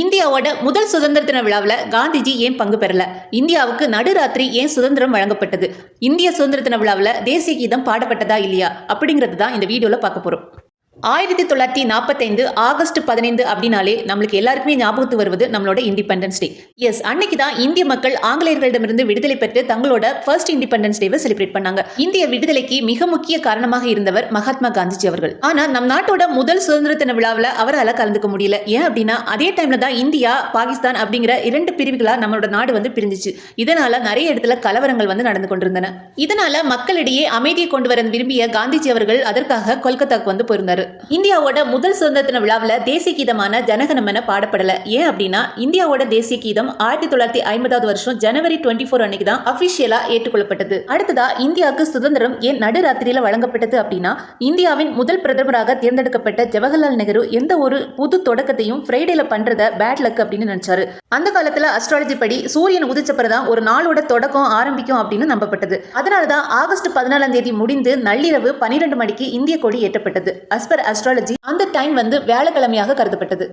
இந்தியாவோட முதல் சுதந்திர தின விழாவில் காந்திஜி ஏன் பங்கு பெறல? இந்தியாவுக்கு நடுராத்திரி ஏன் சுதந்திரம் வழங்கப்பட்டது? இந்திய சுதந்திர தின விழாவில் தேசிய கீதம் பாடப்பட்டதா இல்லையா அப்படிங்கிறது தான் இந்த வீடியோல பார்க்க போறோம். 1945 ஆகஸ்ட் 15 அப்படின்னாலே நம்மளுக்கு எல்லாருக்குமே ஞாபகத்து வருவது நம்மளோட இண்டிபெண்டன்ஸ் டே. எஸ், அன்னைக்கு தான் இந்திய மக்கள் ஆங்கிலேயர்களிடமிருந்து விடுதலை பெற்று தங்களோட ஃபர்ஸ்ட் இண்டிபெண்டன்ஸ் டேவை செலிப்ரேட் பண்ணாங்க. இந்திய விடுதலைக்கு மிக முக்கிய காரணமாக இருந்தவர் மகாத்மா காந்திஜி அவர்கள். ஆனா நம் நாட்டோட முதல் சுதந்திர தின விழாவில் அவரால் கலந்துக்க முடியல. ஏன் அப்படின்னா அதே டைம்ல தான் இந்தியா பாகிஸ்தான் அப்படிங்கிற 2 பிரிவுகளா நம்மளோட நாடு பிரிஞ்சிச்சு. இதனால நிறைய இடத்துல கலவரங்கள் நடந்து கொண்டிருந்தன. இதனால மக்களிடையே அமைதியை கொண்டு வர விரும்பிய காந்திஜி அவர்கள் அதற்காக கொல்கத்தாக்கு போயிருந்தாரு. இந்தியாவோட முதல் சுதந்திர தின விழாவில் தேசிய கீதமான ஜனகணமன பாடப்படல. ஏன் அப்படின்னா இந்தியாவோட தேசிய கீதம் 1950 வருஷம் ஜனவரி 24 அன்னைக்கு தான் அபிஷியலா ஏற்றுக்கொள்ளப்பட்டது. அடுத்ததா இந்தியாவுக்கு சுதந்திரம் ஏன் நடுராத்திரியில வழங்கப்பட்டது அப்படின்னா இந்தியாவின் முதல் பிரதமராக தேர்ந்தெடுக்கப்பட்ட ஜவஹர்லால் நேரு எந்த ஒரு புது தொடக்கத்தையும் ஃப்ரைடேல பண்றத பேட் லக் அப்படின்னு நினைச்சாரு. அந்த காலத்துல அஸ்ட்ராலஜி படி சூரியன் உதிச்சப்பறதான் ஒரு நாளோட தொடக்கம் ஆரம்பிக்கும் அப்படின்னு நம்பப்பட்டது. அதனாலதான் ஆகஸ்ட் 14 முடிந்து நள்ளிரவு 12 மணிக்கு இந்திய கொடி ஏற்றப்பட்டது. அஸ்பர் அஸ்ட்ராலஜி அந்த டைம் வியாழக்கிழமையாக கருதப்பட்டது.